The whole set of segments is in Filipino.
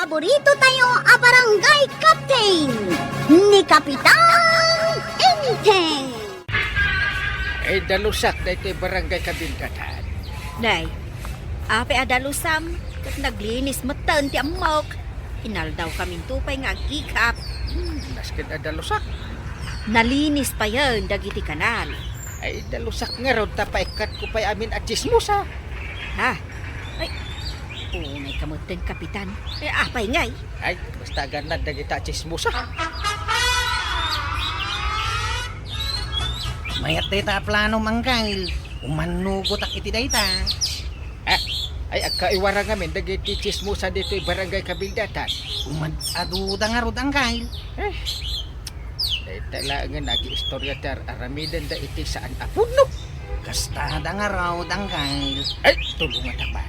paborito tayo a barangay captain ni Kapitan Enteng. Ay dalusak na ito'y barangay kabindatan. Day, ape adalusam, kat naglinis matan ti amok. Inaldaw kaming tupay nga gikap. Naskin na dalusak. Nalinis pa yan, dagiti kanal. Ay dalusak nga raw tapaikat ko pa'y amin at chismosa. Ha? Ay, may kamutin, kapitan. Ay, apay ngay. Ay, basta ganad na kita chismosa. Mayat dayta plano mangkail. Umanugot ak iti dayta. Ay agkaiwara ngamin dagiti chismosa dito'y barangay kabindatan. Umad-aduda nga rod ang kail. Ay talangan nag-istorya tar aramidan da iti saan apuno. Kastada nga raw ang kail. Ay, tulungan naman.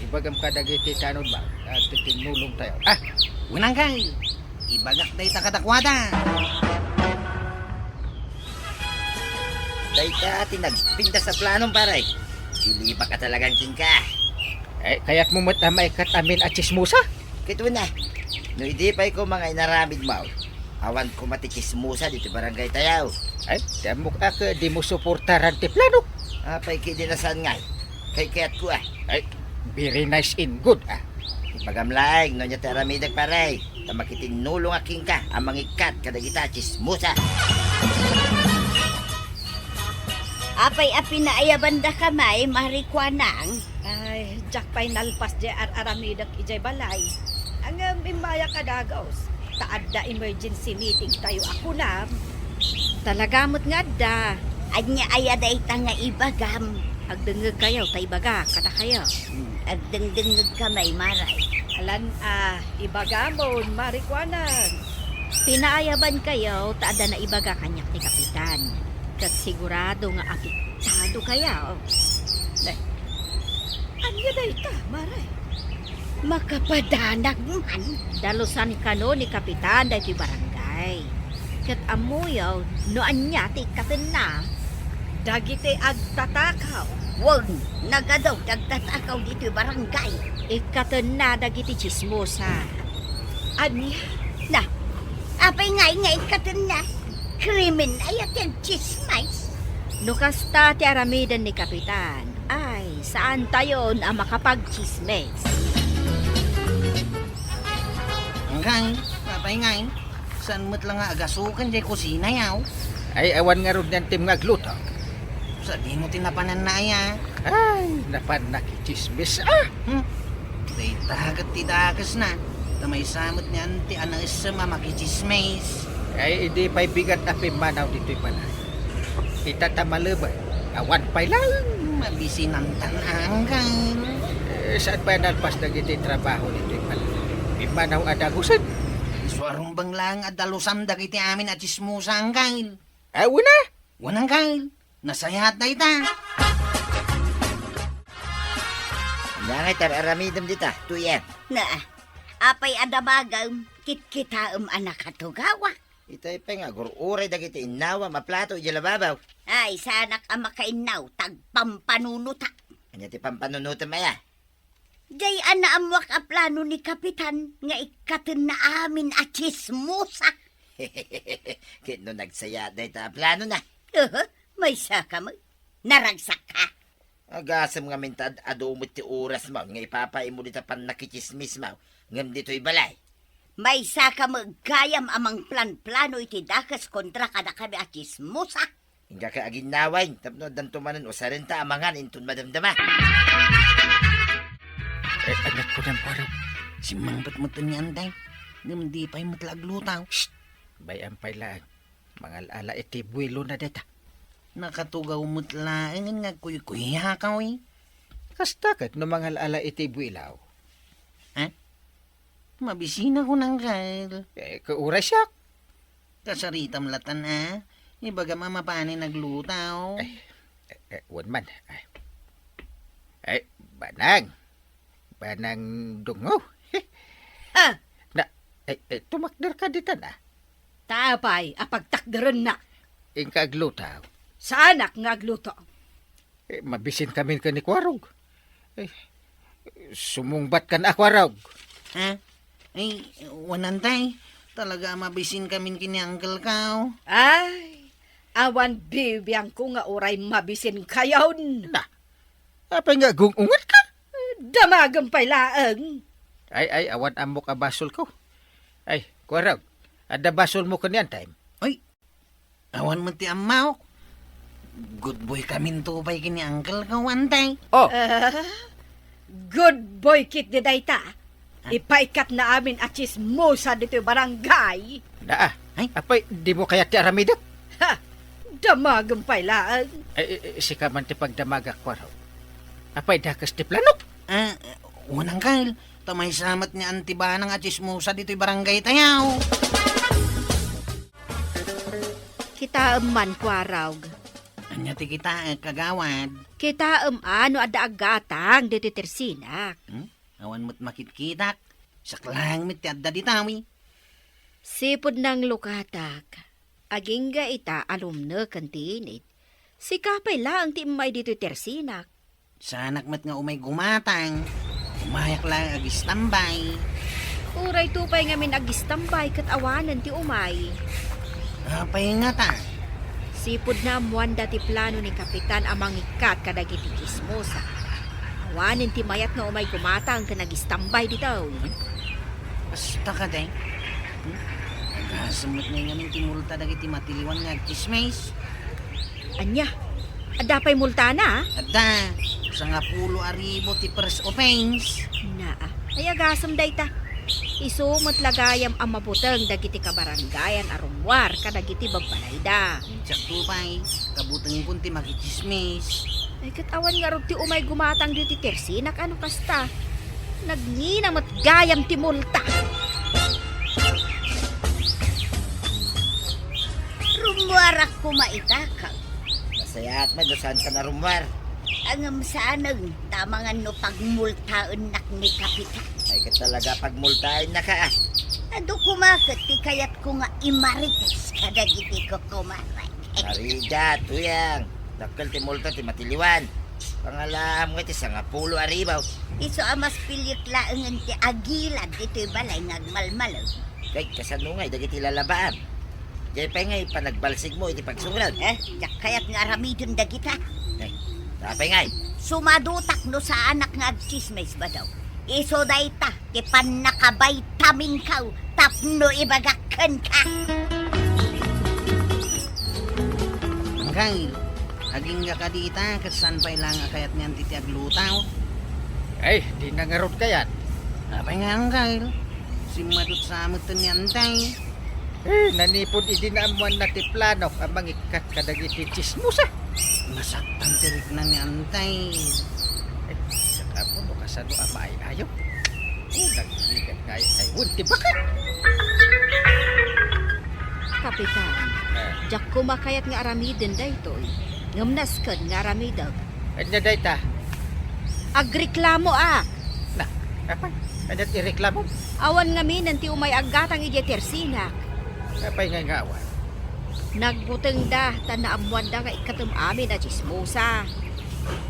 Ibagam ka dagiti tanod ba? At tinulong tayo. Unang kail. Ibagak dayta kadakwada. Dayta tinagpinda sa planong paray. Silipa ka talagang king-ka. Ay, kaya't mo matamay kat amin at chismosa? Kito na. No hindi pa ko mga inaramid mo. Awan ko matikismusa dito barangay tayaw. Ay, damok ako di mo suportaran ti plano. Apay kidinasan ngay. Kay kaya't ko Ay, very nice and good Ipagamlaeng no niya taramidag paray. Tamakitinulong aking ka. Ang mangikat kadagita chismusa. Apay api na ayabanda kamay, marikwanang. Ay, jak pa'y nalpas di aramidak ijay balay. Ang imbaya kadagaos. Taadda emergency meeting tayo ako na. Talagamot nga da. Anya ayaday ta nga ibagam. Agdengeg kayo, taibaga, kada kayo. Agdengdengeg kamay, maray. Alan, ibagamon, marikwanan. Pinaayaban kayo, taada na ibaga kanyak ni kapitan. Kat sigurado nga apiktado kayo. Anya day ta, maray. Makapadanag man. Dalusan ka no ni kapitan day ti barangay. Kat amuyaw, no anya ti katina. Dagiti agtatakaw. Wag, nagadaw dagtatakaw dito barangay. Ikatina dagiti chismosa. Anya? Na, apay ngay katin na. Krimen ay atin chismais. No kasta ti aramidan ni kapitan, ay saan tayo na makapag-chismes? Ang kail. Papay ngay. Saan mo't lang nga agasukan di kusina yaw. Ay, awan nga ron yan tim nga gluto. Sa di mo tinapanan na ya. Ay, napan nakichismis. Dayta kat tidakas na. Tamay samot ni anti anas sa mamakichismays. Ay, hindi pa'y bigat na pimanaw dito'y pala. Itatamalabay. Awan pa'y lang. Mabisi ng tanang kail. Saan pa nalpas na iti trabaho dito'y pala? Pimanaw adagusan. Suarong bang lang at dalusam dagiti amin at chismusa ang kail. Una? Wanang kail. Nasayahat na ita. Nangay tar aramidam dita. Tuyem. Na, apay adabagam, kitkitaam anak katugawa. Itay pa nga gururay dagiti inawa maplato ijalababaw. Ay, sanak ang makainaw, tagpampanunuta. Anya ti pampanunutan maya. Jay ana amwak a plano ni Kapitan nga ikatin na amin at chismusa. Kit no nagsaya dayta plano na. May saka mo. Naragsak ka. Agasam nga mintad adumot ti oras mo nga ipapay mo dita pan nakichismis mo. Ngam dito'y balay. May saka mo gayam amang plan-plano iti dakas kontra kada kami at chismusa. Hingga ka aginaway. Tapno dan tumanan o sarenta amangan intun madamdama. Anak ko ng paraw. Si mangbat mo ito niyan day. Ngam di pa'y matlaglutaw. Bayan pa'y lang. Mga ala iti buwelo na deta. Nakatugaw mo't lang nga kuy-kuya ka eh. Kastakat no mga ala iti buwilaw. Mabisina ko ng kail. Kauray siya. Kasaritam latan Ibaga mamapani naglutaw. Wan man. Banang. Banang dungo. Tumakder ka dito na. Tapay, apagtakdaran na. Ingka aglutaw. Sa anak nga agluto. Mabisin kami ka ni Kwarog. Sumungbat ka na Kwarog. Ay, wanantay. Talaga mabisin kami kini Uncle Kao. Ay, awan bibiyang ko nga oray mabisin kayon. Na, apay nga gungungat ka? Damagang pailaang. Ay, awan amok a basol ko. Ay, kuwarag, ada basol mo kanyan time. Ay, awan mo ti amaw. Good boy kami tupay kini Uncle Kao, antay. Oh, Good boy kit di dayta. Ipaikat na amin at chismosa dito yung barangay. naa. Ay. Apay, di mo kaya ti aramidak? Ha! Damagang pailaan. Ay, si ka man ti pagdamagak kuwarag. Apay, dakas ti planok. Unang Kyle. Tamay samat ni Antibanang at chismosa dito yung barangay tayaw. Kita man kwarawg. Anya ti kita kagawad. Kita ano ada agatang dito tersinak. Awan mo't makitkitak. Saklang mit ti adda ditawi. Sipod ng lukatak. Agingga ita alumna kantinit. Si kapay lang ti may dito tersinak. Sanak mat nga umay gumatang. Umayak lang agistambay. Uray tupay ngamin agistambay kat awanan ti umay. Apay nga ta. Sipod na amuan dati plano ni Kapitan amang ikat kadagiti chismosa. Awanin ti mayat nga umay gumatang ka nagistambay ditaw. Basta ka day. Nagasamot na yung timulta dagiti matiliwan nga chismes. Anya, adapay multana? Adda, sa nga pulo aribo ti first offense. Naa, ay agasam dayta. Isumot lagayam ang mabutang dagiti kabaranggayan arumwar kadagiti bagbalayda. Tsak tupay, kabutang pun ti makichismes. Ay katawan nga rog ti umay gumatang diti tersinak ano kasta. Nagninang matgayam ti multa. Rumwarak ko maitakag. Masaya at man, saan ka na rumwar? Ang sanang tamangan no pagmultaon nak ni Kapitan. Ay ka talaga pagmultahin na ka ah. Ado kumakot ti kayat ko nga imarites kadagiti ko kumaray. Marida, tuyang. Dakkel ti multa ti matiliwan. Pangalam nga ti sangapulo aribaw. Iso amas pilit laengan ti agilad dito'y balay ngagmalmalaw. Kay kasanungay, dagiti lalabaan. Diyan pa ngay, panagbalsig mo, iti pagsungrad. Jak kayat nga aramidon dagita. Ay, tapay ngay. Sumadutak no sa anak nga agchismes ba daw? Iso dayta, ti panakabay taming kaw, tapno ibagakan ka. Angkay, aging nga kadita, kasan pa ilang akayat niyan titi aglutaw. Ay, di nangarot kayan. Apay nga angkay, simadot sa amot ni antay. Nanipod idinaamuan na ti plano ang mangikat kadagiti chismosa. Masaktan tirik na ni antay. Saka mo no kasano amay ayaw. Nagligat nga ay unti bakit? Kapitan, jak kumakayat nga aramiden daytoy. Ngamnasken nga aramidag. Anya dayta? Agreklamo Na, apa? Anyat ireklamo? Awan ngamin ti umay agatang ije tersinak. Apay nga awan. Nagbuteng da, tanaamuan da nga ikatum amin na chismosa.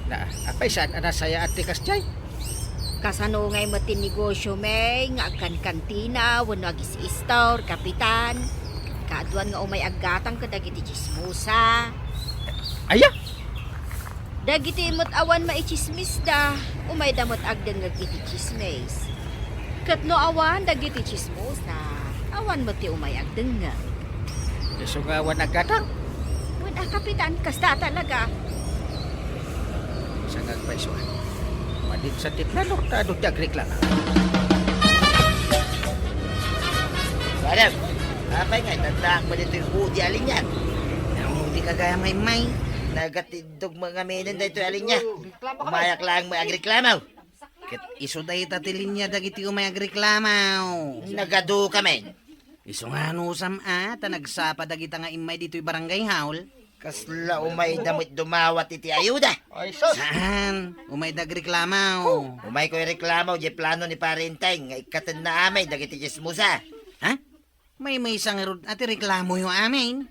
Na, apay saan anasaya at tikas jay? Kasano ngay matin negosyo may nga kan kantina, wano agis store, kapitan. Kaduan nga umay agatang kadagiti chismosa. Aya! Dagiti imot awan maichismis da, umay damot agdan nga giti chismis. Katno awan dagiti chismosa, awan mo ti umay agdan nga. Iso nga awan agatang. Wala kapitan, kasta talaga. Sa nagpaisuan. Madin sa tiplano, tado ti agreklamo. Madam, apay nga, tandaan mo dito yung hudi alin yan. Hindi kagaya may. Nagatidog mga minin dito alin niya. Umayak lang may agreklamaw. Ket iso day tatilin niya dagiti umay agreklamaw. Nagadu kami. Iso nga nusam nagsapa dagita nga imay dito'y barangay haul. Kasla umay damit dumawat iti ayuda. Ay, sos! Saan? Umay dagreklamaw. Umay ko yung reklamo, di plano ni Parintay, nga ikatan na amay, dagiti chismosa. Ha? May isang rod at reklamo yung amin.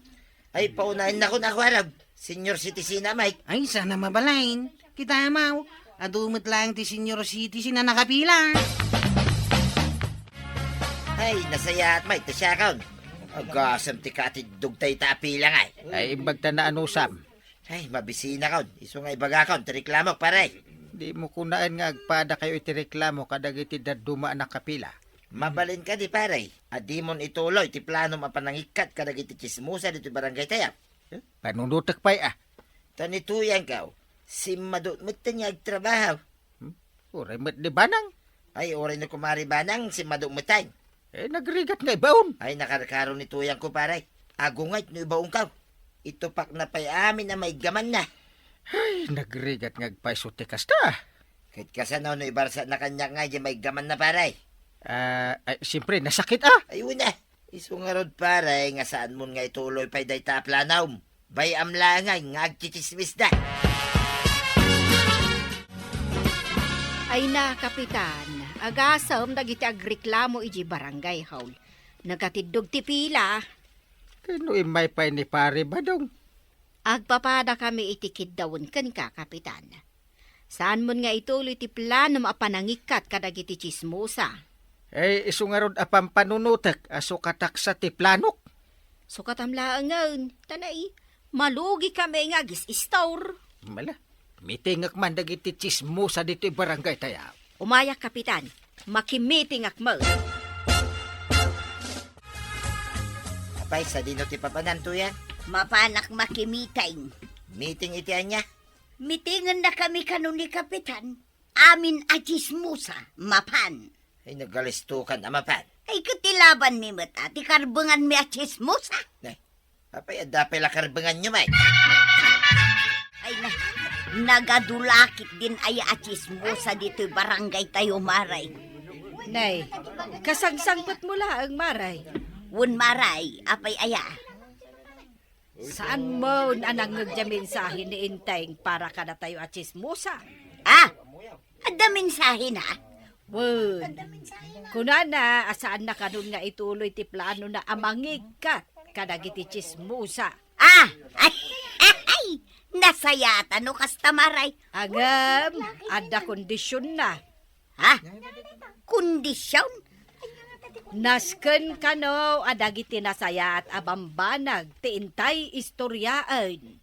Ay, paunahin na ko na Arab. Senior citizen na, Mike. Ay, sana mabalain. Kita amaw. Adumot lang ti senior citizen na nakapila. Ay, nasaya at may tasyakon. Agasam ti katidog tayo tapilang ay. Ay imbagta na anusam. Ay, mabisina kon. Iso nga ibaga kon, tiriklamok pare. Di mo kunaan nga agpada kayo itireklamo kadag iti daduma na kapila. Mabalin ka di pare. At di mon ituloy, ti plano mapanangikat kadag iti chismusa dito barangay tayap. Panunutak pa'y Tanituyan ka, si madut matanyag trabaho. Uray mat di banang. Ay, oray na kumari banang si madut matay. Nagrigat nga ibaon. Ay, nakarkaro ni tuyang ko pare. Agungay, no ibaong ka. Ito pak na pa'y amin na may gaman na. Ay, nagrigat nga agpaiso tikas ta. Kahit kasano no ibarsa na kanya nga di may gaman na pare. Ay, siyempre, nasakit Ayun na. Iso nga rod pare, nga saan mo nga ituloy pa'y day taplanaw. Bay amlangay, nga agchichismis na. Ay na, Kapitan. Agasam dagiti agreklamo iji barangay hall. Nagatidog ti pila. Kano imay pa'y ni pare ba dong? Agpapada kami itikid dawon ken ka, Kapitan. Saan mo nga ituloy ti plano mapanangikat kadagiti chismosa? Iso nga rod apang panunutak aso kataksa ti planok. So katamlaangan, tanay, malugi kami nga gis-istor. Mala, mitingak man dagiti chismosa dito barangay taya. Umayak, Kapitan. Makimiting akmal. Apay, sa dino ti papanan tuyan. Mapanak makimitay. Meeting itian niya. Mitingan na kami kanon ni Kapitan. Amin a chismusa, mapan. Ay, nagalistukan na mapan. Ay katilaban mi mata, ti karbangan mi a chismusa. Apay, adapay lakarbangan nyo, may. Ay nagadulakit din ay a chismusa dito barangay tayo maray. Nay, kasangsangpot mo lang, Maray. Wun maray, apay aya. Saan mo anang nagjaminsahin ni Inteng para ka na tayo at chismosa? Ada mensahe na. Wun, kunana, asaan na kanun nga ituloy ti plano na amangig ka kadagiti chismosa. Ay, nasayata no kasta maray. Agam, ada kondisyon na. Kondisyon? Nasken kano adagiti nasaya at abambanag ti intay istoryaan.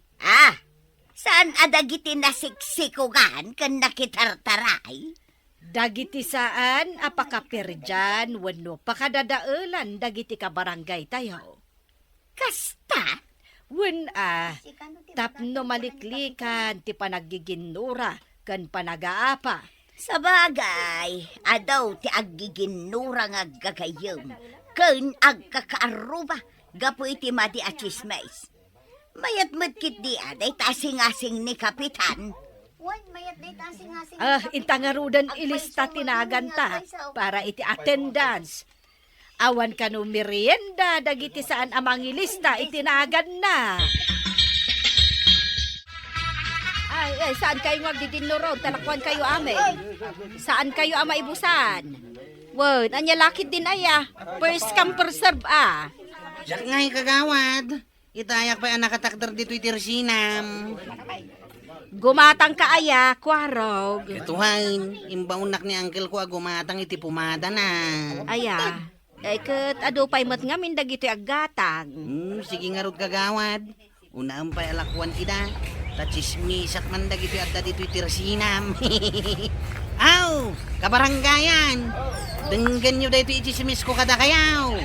Saan adagiti nasiksikugan kan nakitartaray? Dagiti saan apakapirjan wenno pakadadaulan dagiti kabarangay tayo. Kasta? Wen tapno maliklikan ti panagiginura ken panagaapa. Sa bagay, adaw ti aggiginura nga gagayom. Ken agkakaaruba, gapo iti madi a chismes. Mayat medkit di aday tasing-asing ni Kapitan. Intangarudan ilista tinagan ta para iti attendance. Awan kanu merienda dagiti saan amang ilista itinagan na. Ay, saan kayo magdidinuro? Talakwan kayo amin. Saan kayo ama ibusan? Word, anya lakit din aya. First come, first serve Yak ngay kagawad. Itayak pa ang nakatakder dito itirsinam. Gumatang ka aya, kwarog. Katuhain, imbaunak ni uncle ko gumatang iti pumada na. Aya, ket ado pay mat ngamin dagiti aggatang. Sige nga rod kagawad. Unaan pa'y alakwan ida. Tachismisak man dagiti at dito itirsinam. Aw, kabaranggayan. Denggan nyo dito ichismis ko kada kayaw.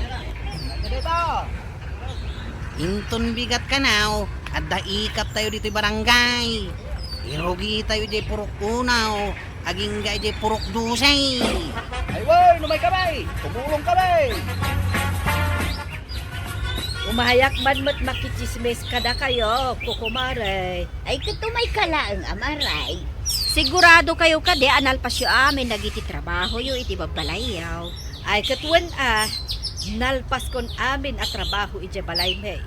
Inton bigat ka now, at daikap tayo dito barangay. Irogi tayo di purok unaw, aging gay di purok dusay. Ay, boy, numay kamay! Tumulong kamay! Umahayak man mat makichismes kada kayo, kukumare. Ay katumay kalaang amaray. Sigurado kayo kade analpasyo amin nagiti trabaho yo iti babalayaw. Ay katwan nalpas kon amin at trabaho iti balay may.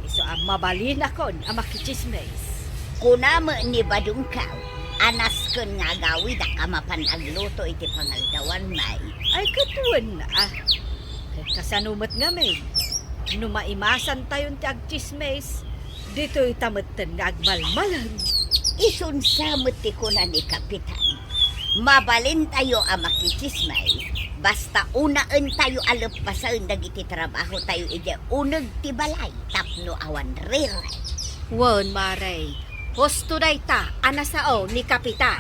Iso mabalin akon makichismes. Kunamo ni badungkaw, anas kon nga gawid ka mapanagluto iti pangaldawan may. Ay katwan kasanumat nga may. No maimasan tayon ti agchismes, dito'y tamatan nga agmalmalan. Isunsamot ti kunan ni Kapitan. Mabalin tayo ang makichismay. Basta unaan tayo alapasan dagiti trabaho tayo iti unag ti balay tapno awan riray. Won, Maray. Husto day ta, anasao ni Kapitan.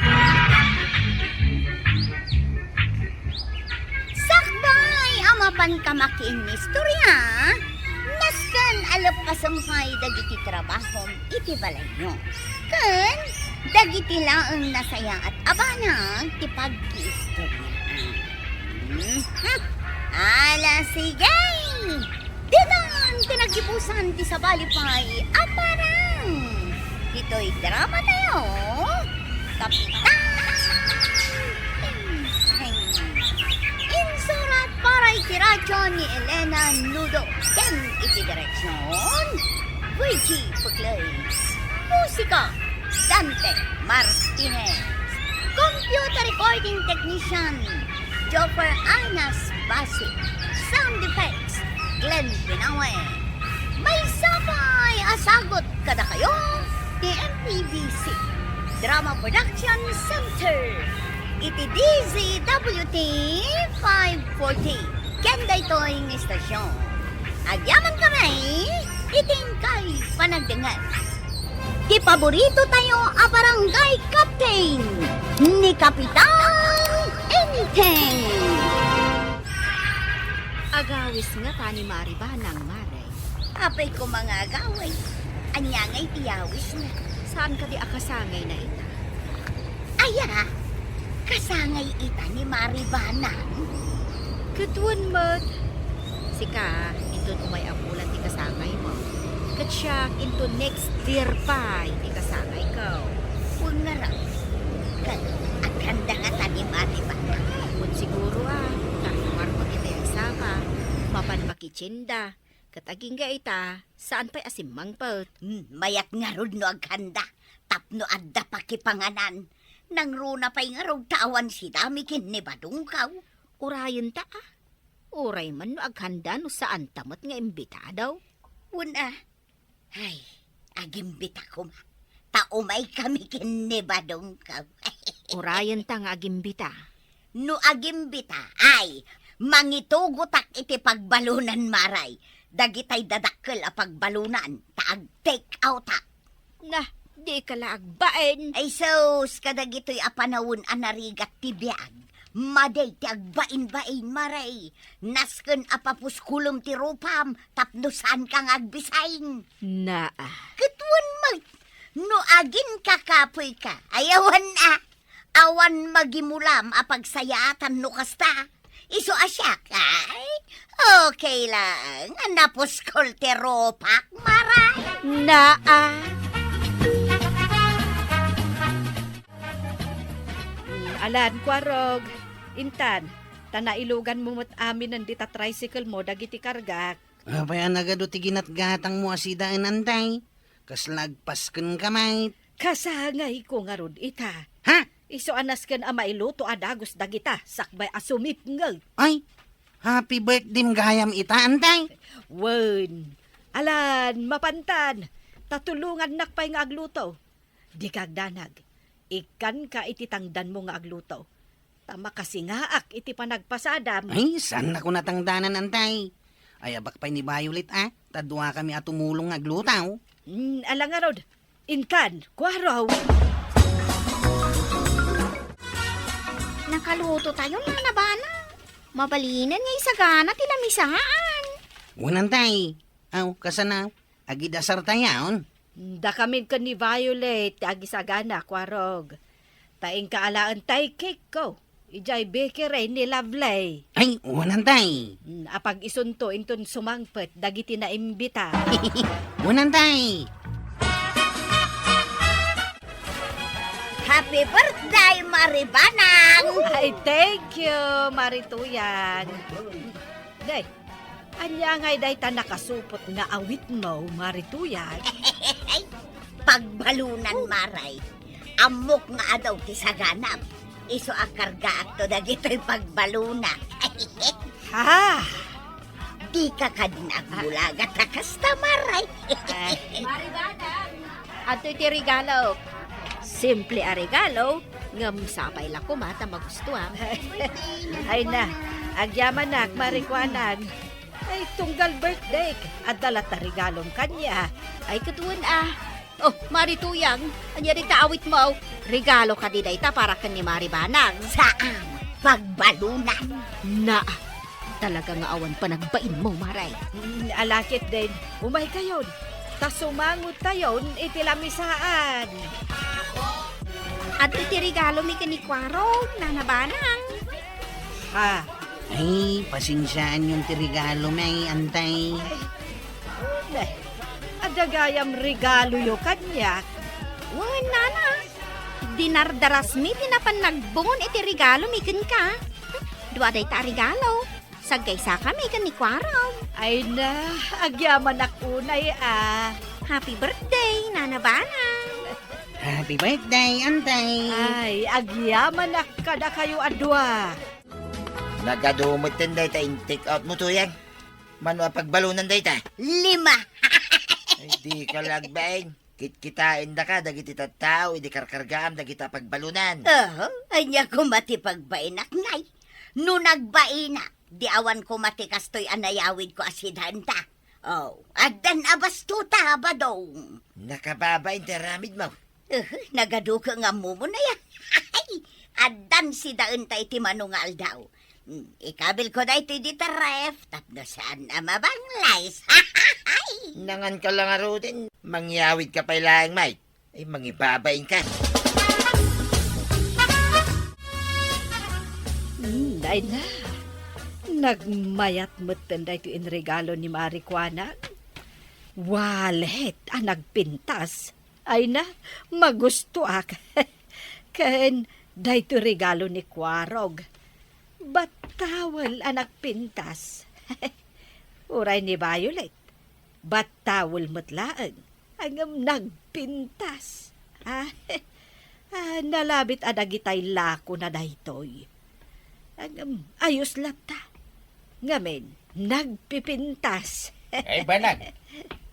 Sakbay, amapan ka makiin ni istorya. Naskan alapasan kay dagiti trabaho iti balay nyo. Kan, dagiti laang nasaya at abanang ti pagki-istorya. Ala, sige! Dinan, tinagipusan ti sabalipay, aparang! Ito'y drama tayo, Kapitan! Insurat para itiradyo ni Elena Nudo, ken iti direksyon, Luigi Puglay. Musika, Dante Martinez. Computer recording technician, Joper Anas Basi. Sound effects, Glenn Pinawe. May sabay asagot kada kayo ni MPBC Drama Production Center. Iti DZWT 540. Kenda ito'y istasyon. Agyaman kami, iting kay panagdangan. Di paborito tayo a barangay captain ni Kapitan Anything. Agawis nga ta ni Mariba ng Maray. Apay ko mga agaway. Anyangay tiyawis na. Saan ka di akasangay na ita? Aya, kasangay ita ni Maribanan. Katuan mo't. Sika, itun umay apulan ti kasangay mo. Katsyak, into next year pa, hindi kasangay ko. Huwag na raw. At handa nga ta ni Maribanan. Kung siguro tarumar mo iti ang sama, mapan makichinda. Kataging ga ita, saan pa'y asimang pot? Mayat nga rod no aghanda. Tapno adda pa kipanganan. Nang runa pa'y nga rod tawan si dami kin ni Badungkaw. Urayan ta Uray man no aghanda no saan tamot nga imbita daw. Una, ay, agimbita ko ma. Taumay kami kin ni Badungkaw. Urayan ta nga agimbita. No agimbita, ay, mangitugutak iti pagbalunan maray. Dagitay dadakkel a pagbalunan, taag take out ta. Nah, di ka laagbain. Ay sus, kadagito'y apanawon anarigat ti biag. Maday ti agbain-bain maray. Nasken apapuskulom ti rupam, tapnusan kang agbisain. Naa. Katwan mag, no agin kakapoy ka, ayawan awan magimulam apagsayatan no kasta. Iso asyak, ay, okay lang. Napuskol ti ropak, maray. Naa. Alan, kwarog. Intan, tanailugan mo mo't amin ng dita tricycle mo, dagiti kargak. Apay anagado ti ginatgatang mo asidaan anday. Kaslagpas ken kamay. Kasangay ko nga rod ita. Ha? Iso anas ken a mailuto adagos dagita, sakbay asumip ngel. Ay, happy birthday gayam ita anday. Wen, alan, mapantan, tatulungan nakpay nga agluto. Di kagdanag, ikan ka iti tangdan mo nga agluto. Tama kasi nga iti panagpasadam. Ay, saan ako natangdanan anday? Ay, abak pa'y ni Violet Tadwa kami at tumulong aglutaw. Alang nga rod, inkan, kwaraw. Nakaluto tayo mga nabana. Mabalinan nga isagana tilamisaan. Unantay. Aw, kasanaw. Agidasar tayaon. Da kami ka ni Violet, agisagana, kwarog. Taing kaalaan tay cake ko. Ijay bakery ni Lovely. Ay, unantay. Apag isunto inton sumangpet, dagiti na imbita. Unantay. Happy birthday, Maribanang! Ay, thank you, Marituyan. Day, anya ngay day ta nakasupot nga awit mo, Marituyan. Pagbalunan, maray. Amok nga adaw ti saganap. Iso akarga akto dagito'y pagbalunan. Ha? Di ka kadinagulagat na kasta, maray. Maribanang, ato iti regalo. Simple a regalo, ngam sapay lang kumata magustuhan. Ay na, Agyaman nak, marikwanan. Ay, tunggal birthday. At dalat na regalong kanya. Ay katuan Oh, Marituyang, anya rin kaawit mo. Regalo ka di dayta para kan ni Maribanang. Saan? Pagbalunan. Na, Talaga nga awan pa nagbain mo, Maray. alakit din. Umay kayon. Tas sumangot tayon, itilamisaan. At iti regalo mi kanikwarog, nanabanang. Ha, Ay, pasinsaan yung tirigalo may antay. Nay, adagayam regalo yo kanya. Wan, nana. Dinardaras mi, tinapan nagbungon iti regalo mi kan ka. Dua day ta regalo. Sagkaysa ka mi kanikwarog. Ay na, agyaman akunay Happy birthday, nanabanang. Happy birthday, antay. Ay, agyaman kada kayo adwa. Nagadumot din day ta take out mo tuyang. Mano ang pagbalunan day ta. 5. Ay di ka lagbain. Kitkitain da ka, dagiti tattao, idi karkargaam, dagita pagbalunan. Anya ko mati pagbain aknay. No nagbain na, di awan ko mati kastoy anayawid ko asidanta. Addan abastuta badong. Nakababain teramid mo. Nagaduka nga mo na yan. Addan si daun tay ti manungal daw. Ikabil ko da ito di taref, tapno saan na mabanglais. Nangan ka lang aro din. Mangyawid ka pa ilang, Mike. Ay, mangibabain ka. Ay na, nagmayat mo't tanda ito in regalo ni Marikwana. Wallet, nagpintas. Ay na, magusto ak. Ken, dahito regalo ni Kwarog. Batawal anak pintas. Uray ni Violet. Batawal mutlaan. Angam nagpintas. Nalabit adagitay lako na daytoy. Angam ayos lata. Ngamen, nagpipintas. Ay, banag.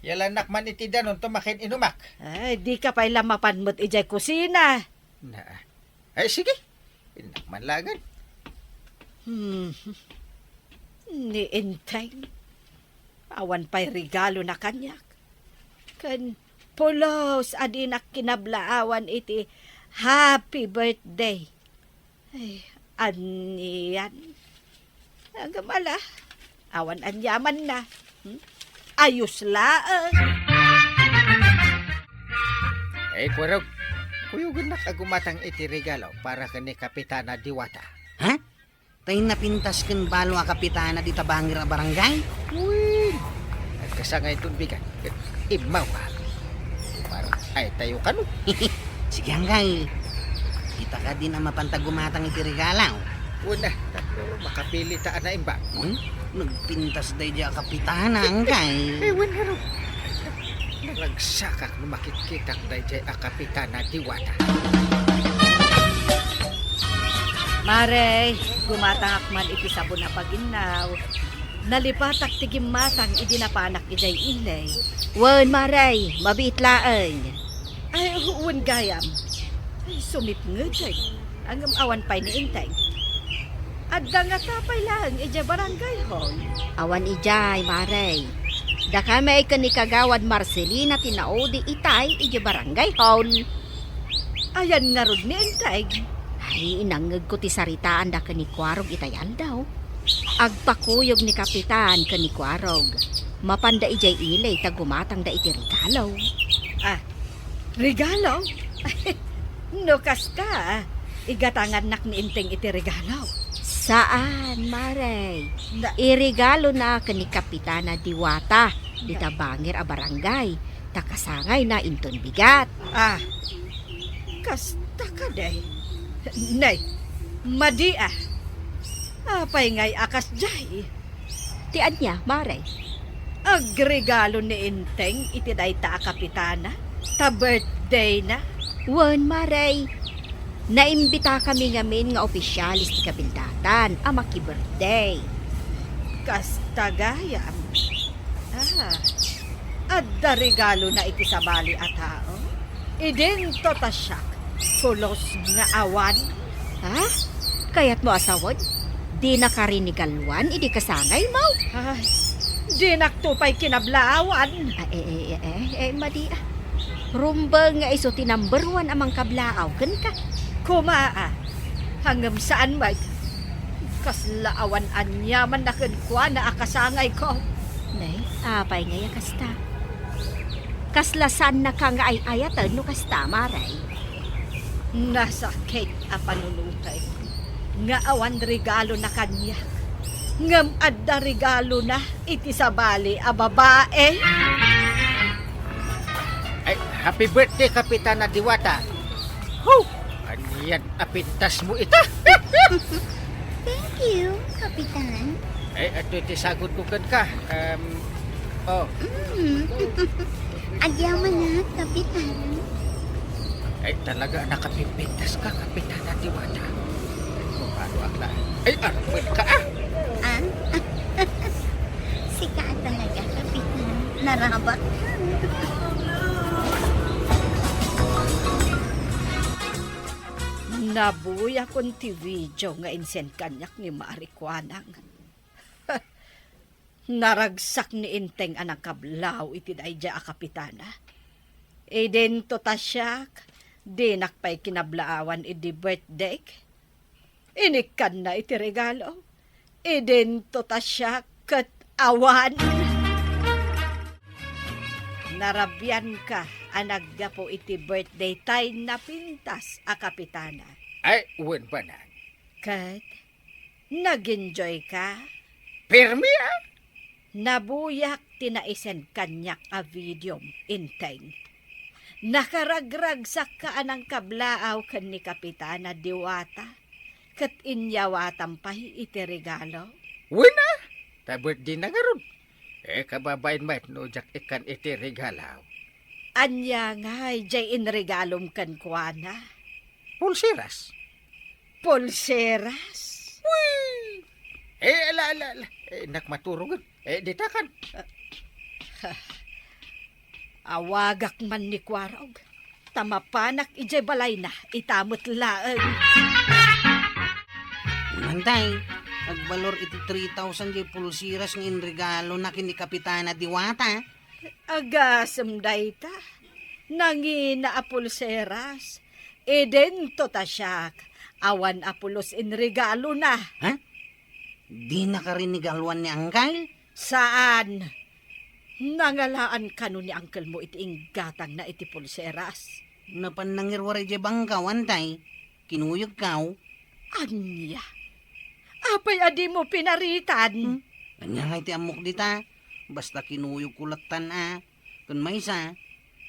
Yalanak man itidanon tumakin inumak. Ay, di ka pa ilamapan mo't ijay kusina. Na. Ay, sige. Inak man lagan. Ni Inteng. Awan pa'y regalo na kanyak. Kan pulos adinak kinablaawan iti happy birthday. Ay, aniyan. Agamala. Awan anyaman na. Ayos laan. Ay, Kwarog. Kuyugan na kagumatang iti regalo para kani Kapitana Diwata. Ha? Tayo napintas kan balo a kapitana di tabangir a barangay? Uy! Nagkasangay itong bigat. Imaw ka. Parang ay tayo ka no. Sige hanggang. Kita ka din ang mapantagumatang iti regalaw. Una, tatlo, makapili taan na imba. Nagpintas day di a kapitana hanggang. Ewan nga ro. Nalagsakak na makikitak na dyan ang Kapitana Diwata. Mare, gumatang man iti sabon na paginaw. Nalipatak tigim matang idinapanak ijay ilay. Wan, Maray, mabitlaan. Ay, huwan gayam. Ay, sumip ngajay. Ang awan pa'y ni Inteng. Adda nga tapay lang ijay barangay hall. Awan ijay, Maray. Da kami kanikagawad Marcelina tinaodi itay iji barangay hall. Ayan nga rod ni Inteng. Ay, inangag ko ti saritaan da kanikwarog itayan daw. Agpakuyog ni Kapitan kanikwarog. Mapanda ijay ilay tagumatang da iti regalo. Regalo? Nukas ka. Igatangan nak ni Inteng iti regalo. Saan, Maray? Irigalo na kani Kapitana Diwata. Dita bangir a barangay. Takasangay na inton bigat. Kasta ka day. Nay, madi apay ngay akas jay. Tian niya, Maray. Agregalo ni Inteng iti dayta a kapitana. Ta birthday na. Wan, Maray. Naimbita kami ngamin nga opisyalis ti kabildatan a maki-birthday. Kasta gayam. Adda regalo na iti sabali a tao. Idento ta siya. Pulos nga awan. Ha? Kaya't mo asawod? Di nakarinigalwan, idi kasangay mo. Ay, di naktupay kinablaawan. Madi ah. Rumbang nga iso ti number 1 amang kablaaw, kan ka. Kumaa, hanggang saan mag? Kaslaawan anyaman na kwa na akasangay ko. Nay, apay ngaya kasta. Kaslasan na ka nga ay ayatan no kasta, maray. Nasakit a panunutay. Nga awan regalo na kanya. Ngam adda regalo na iti sabali a babae. Ay, happy birthday, Kapitana Diwata. Ho! Aniyan, apintas mo ita. Thank you, Kapitan. Ay, ato iti sagot ko ka. Oh, Agyaman na, Kapitan. ay talaga nakapipintas ka, Kapitana Diwata. Kung ano akla. Ay, arapin ka ah. Ah? Sika talaga, Kapitan. Narabat ka. Nabuya kon ti video nga insen kanyak ni Marikwanang. Naragsak ni Inteng anang kablaw iti dayja a Kapitana. Idento ta siya, di nakpay kinablaawan iti birthday. Inikan na iti regalo. Idento ta siya kat awan. Narabyan ka anagga po iti birthday tay na pintas a Kapitana. Ay, uwan pa na. Kat, nag-enjoy ka? Pirmi ah! Nabuyak tinaisen kanyak a video Inteng. Nakaragragsak ka anang kablaaw kan ni Kapitana Diwata. Kat inyawatan pa iti regalo. Wina! Ta birthday na garon. Kababain mat no jak ikan iti regalaw. Anya nga, jay inregalom kan kuana. Pulseras. Pulseras? Uy! Ala. Nakmaturog. Ditakan. Awagak man ni Kwarog. Tamapanak ijay balay na. Itamot laang. Mantay, agbalor iti 3,000 jay pulsiras ng inregalo na kini Kapitana Diwata. Agasam dayta. Nangina a pulseras. Idento ta siyak. Awan apulos in regalo na. Ha? Di nakarinigalwan ni Angkal? Saan? Nangalaan ka nun ni Uncle mo iti inggatang na iti pulseras. Napan nangirwari jay bangkawan tay. Kinuyog kaw. Anya? Apay adi mo pinaritan? Anya nga iti amok dita. Basta kinuyog kulatan Kun may isa,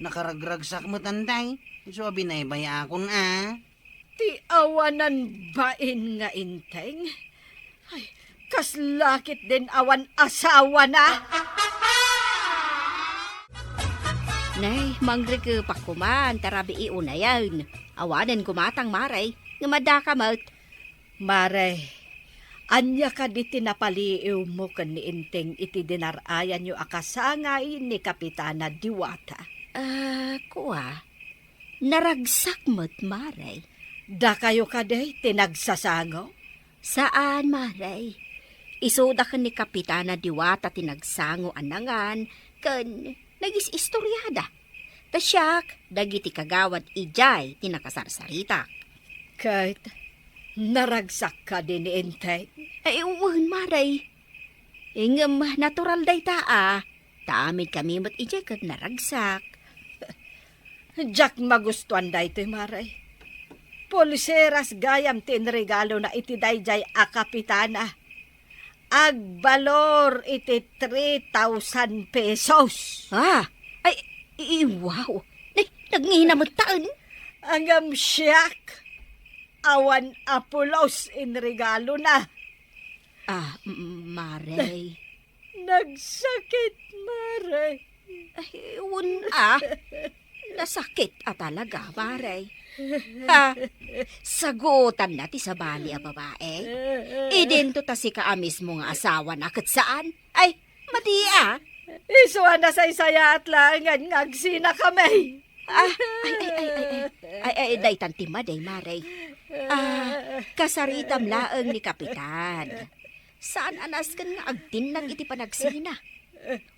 nakaragragsak mo tantay. So binaybaya akon Ti awanan bain nga Inteng? Ay, kaslakit din awan asawa na. Nay, mangri ka pakuman, tarabi iuna yan. Awanan kumatang maray, nga madakamot. Mare, anya ka di tinapaliiw mo kan ni Inteng iti dinarayan yo akasangay ni Kapitana Diwata. Kuwa, naragsak mo't maray. Da kayo ka day tinagsasango? Saan, maray? Isuda ka ni Kapitana Diwata tinagsango anangan, kan nagis-istoryada. Tasyak, dagiti kagawad ijay tinakasarsarita. Kahit naragsak ka din ni Inteng? Ay, uwan, maray. Ingam, natural day Taamid kami mo't ijay kag naragsak. Jack magustuhan day ito, Maray. Pulseras gayam tinregalo na iti dayjay a Kapitana. Agbalor iti 3,000 pesos. Wow. Nagngina mo taan. Angam siyak. Awan apulos in regalo na. Maray. Nagsakit, Maray. Nasakit talaga, Maray. Sagutan na ti sa bali a babae. Idento ta si kaamis mo nga asawa na kat saan? Ay, mati Isuan na sa isaya at langan ngagsina kami. Ay, day tantima day, Maray. Kasaritam laeng ni Kapitan. Saan anaskan nga agtinag iti panagsina?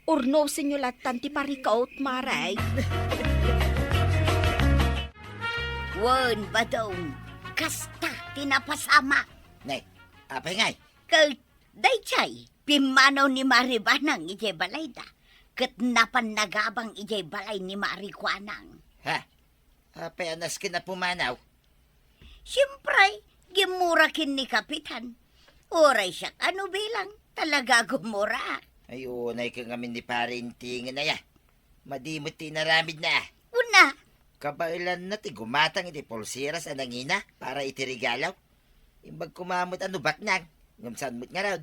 Urno sinyulatan ti parikaot maray. Wan badong, kasta tinapasama. Nay, apay ngay. Kat daychay, pimanaw ni Maribanang ijay balay da. Kat napanagabang ijay balay ni Marikwanang. Ha? Apay anas ka na pumanaw. Siyempre, gimurakin ni Kapitan. Oray siya, ano bilang? Talaga gumura. Ay, unay ka ngamin ni parintingin na ya. Madimot tinaramid na. Una, Kabailan na ti gumatang iti pulsiras anangina para iti regalaw. Imbag kumamot ano baknang. Ngamsan mo't nga raw.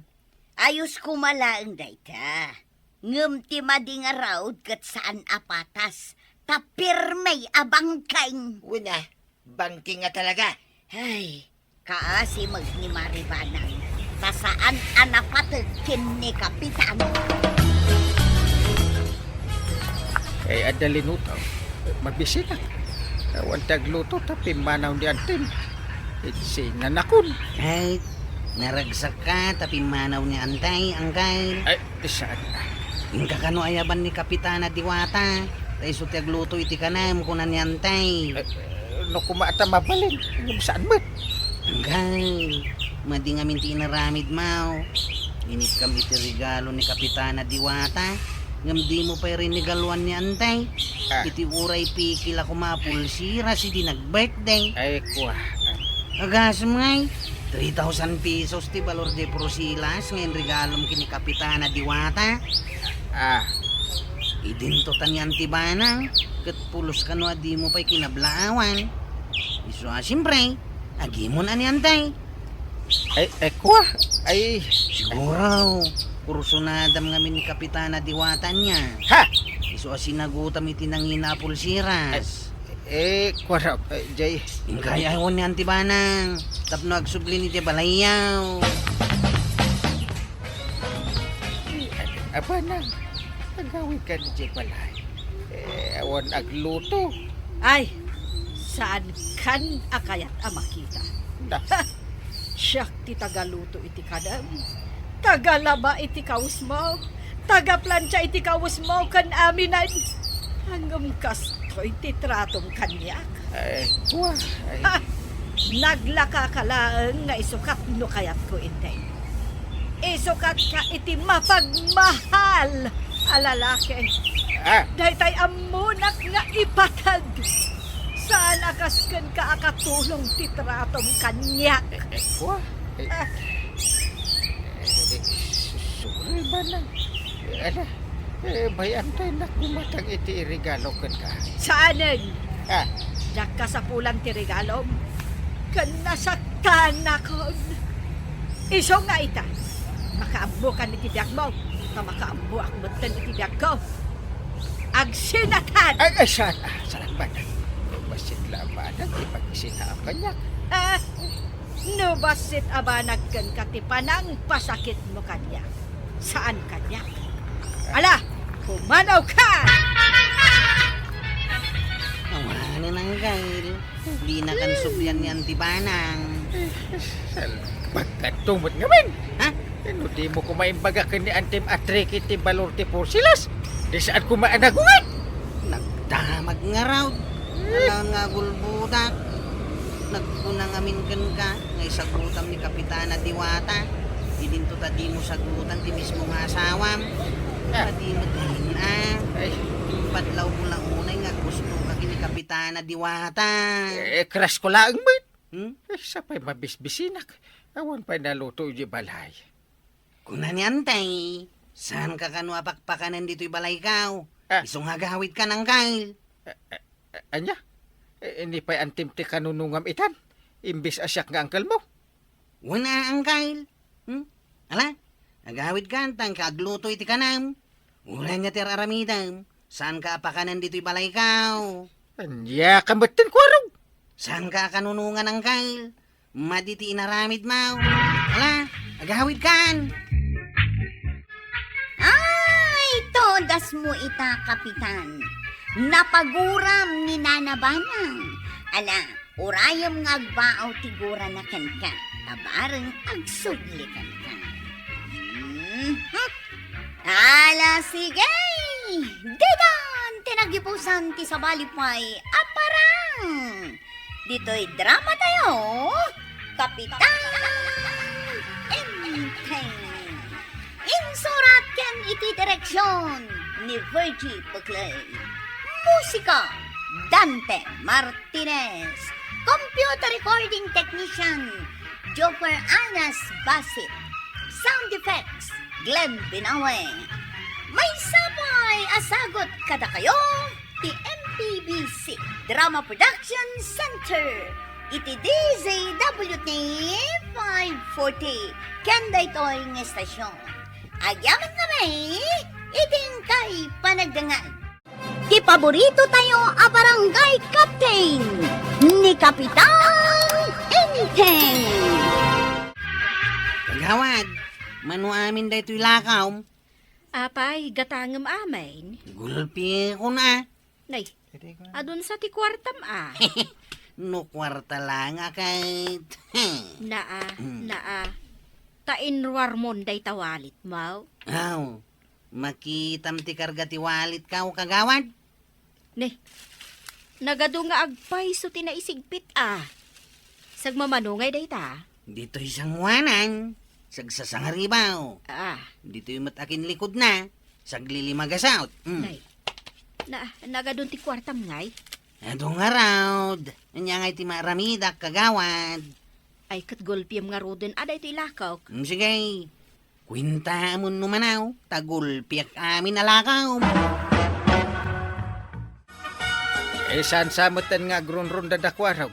ayos kumalaang dayta. Ngem ti madi nga raod kat saan apatas. Tapirmay abangkain. Una, bangking nga talaga. Ay, kaasi mag ni Maribanang. Tasaan anapatag kin ni Kapitan. Adalin utaw. Mabisita. Awan tagluto tapi manaw di antin. Itsi nanakon. Kahit naragsak ka, tapi manaw ni Antay, Angkay. Ay, saan na? Yung kakano ayaban ni Kapitana Diwata. Tayo sutiag luto iti kanam kunan ni Antay. No kumata mabalin. Yung saan mo? Angkay, madi nga minti inaramid mau. Init kam iti regalo ni Kapitana Diwata. Ngam di mo pa rin nigaluan ni Antay. Iti uray pikil ako mapulsira si di nag-birthday. Ay, kuha. Agasam ngay, 3,000 pesos ti balor de prosilas ngayon regalom kini Kapitana Diwata. Idinto tanyan ti banang, kat pulos kano adi mo pa'y kinablaawan. Iso siyempre, agi mo na ni Antay. Ay, kuha. Ay, Siguro, kursunadam ngamin ni Kapitana Diwata niya. ha? Iso sinagutam iti nangina pulsiras. Kuha raw. Jay. Ingkaya ko ni Antibanang, tapno agsubli ni ti balayaw. Aba na. Nagawin ka ni Jay Balay. Awan agluto. Ay, saan kan akayat amakita? Na. Siyak ti tagaluto iti kadam. Tagalaba iti kaus mo. Tagaplansya iti kaus mo kan aminan. Hanggang kasto iti tratong kanyak. Ay, kuha. Ay, Ha! Naglaka ka lang nga isukat no kayat ko intay. Isukat ka iti mapagmahal alalaki. Daytay amunak nga ipatag. Saan akasken ka akatulong ti tratong kanyak. kuha. Sorry ba lang? Ala, bayan tayo na kumatang iti regalo ka ka. Saanen? Ah, Yak ka sa pulang ti regalom. Kan nasaktan akon. Iso nga ita. Makaambo ka ni tibiyag mo. Makaambo ako matan ni tibiyag ko. Agsinatan! ay, sana. Sarang ba na? Basit laban ang ipag-isinaan kanyak. No basit abanag kan katipanang pasakit mo kanya. Saan kanya? Ala, kumanaw ka! Awanin ang gail. Di na kan sublian ni Antibanang. Pagkatumot ngamin. Ha? Ano di mo kumaimbaga ka ni Antim Atrik iti balor ti Porsilas? Di saan kumaanagungan? Nagdamag nga raw. Alam nga gulbudak. Nagpunang amin kan ka. Ngay sagutam ni Kapitana Diwata. Idinto ta di mo sagutan ti mismo nga asawam. Di mo din Ay, Padlaw mo lang unay nga gusto ka kini Kapitana Diwata. crush ko lang mo. Hmm? Sapay mabisbisinak. Awan pa naluto yung balay. Kunan yan, tay. Saan ka kanu apakpakanan dito'y balay kaw? Isong hagawit ka ng kail. Anya? Hindi pa antim ti kanunungam itan. Imbis asyak nga angkal mo. Wala ang kail. Ala, hagawit ka antang kagluto iti kanam. Wala nga tiraramidam. Saan ka apakanan dito'y balay kaw? Anya kamatin ko araw. Saan ka kanunungan ng kail? Maditi inaramid mo. Ala, hagawit kan. Ay, todas mo ita, Kapitan. Napaguram ni Nana Banang. Ala, Urayam nga agbaaw tigura na kan-kan. Tabarang agsugli kan-kan. Ala, sige! Dedan! Tinagipusan ti sa balipay. Aparang! Dito'y drama tayo. Kapitan Enteng. Insurat ken iti direksyon ni Virgie Buckley. Musika, Dante Martinez. Computer recording technician, Joker Anas Basit. Sound effects, Glenn Binawe. May sabay asagot kada kayo, ti MPBC Drama Production Center. Iti DZWT 540. Kenda ito'y ng estasyon. Agyaman kami, iting kay panagdangan. Ti paborito tayo a barangay captain ni Kapitan Enteng. Kagawad, manu amin da ito'y lakaw. Apay, gatangam amin. Gulpi ko na. Nay, adun sa ti kwartam No kwarta lang kahit. Naa. Tainruar mon day tawalit mau. Aw, makitam ti karga ti walit ka o kagawad. Ne, nagado nga agpay so tinaisigpit Sagmamanungay day ta. Dito isang wanan. Sagsasangaribaw. Dito yung matakin likod na. Saglilimagasawt. Nay, nagadun ti kwartam ngay. Adong araw. Anya nga iti maramidak kagawad. Ay kat golpiyam nga roden aday ti lakaw. Sige. Kwinta mo numanaw. Tagulpiak amin alakaw. Saan samutan nga grunrun dadakwaraw?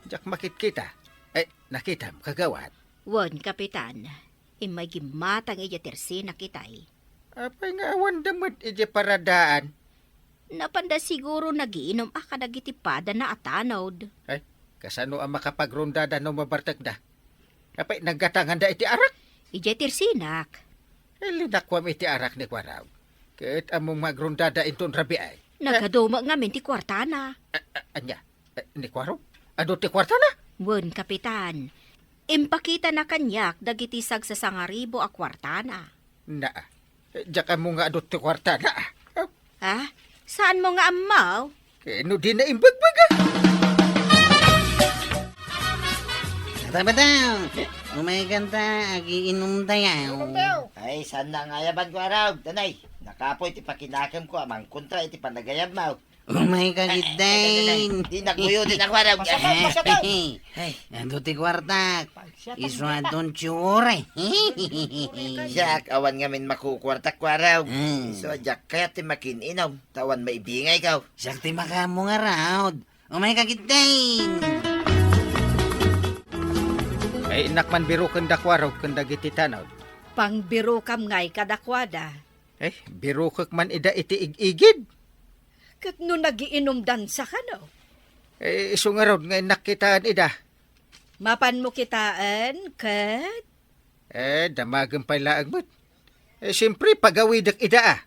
Jak makit kita. Nakita mo, kagawad. Wan, kapitan. Imay gimatang iya tersi nakitay. Apay nga awan damot ije paradaan. Napanda siguro nagiinom kadagitipada na atanod. Kasano ang makapagrundada no mabartag da? Apay naggatangan da iti arak. Ije tersinak. Linakwam iti arak ni Kwaraw. Kahit among magrundada inton rabi ay. Nagaduma nga min ti kwartana. Anya, ni Kwaraw? Ano ti kwartana? Wan, kapitan. Impakita na kanyak dagiti sagsasangaribo a kwartana. Diyak mo nga adot ti kwartana. Saan mo nga amaw? Kano di na imbagbaga? Tabadaw, umayganta, agiinom tayo. Ay, saan na nga yaban ko araw? Tanay, nakapoy iti pakinakam ko amang kontra iti panagayab mo. Umaykagidain. Di nakuyo, di nakwaraw. Ando ti kwartak. Iswa don tsure. Jack, awan nga min makukwartak kwaraw. So, Jack, kaya ti makininom. Tawan maibingay ka. Sakti makamo nga raw. Umaykagidain. Ay inakman biro kanda Kwaraw kanda giti tanaw. Pangbiro kam ngay kadakwada. Biro kak man ida iti igigid. Kat no nagiinom dansa ka no? Iso nga raw nga nakitaan ida. Mapan mo kitaan, kat? Damagan pa laang mo't. Siyempre, pagawidak ida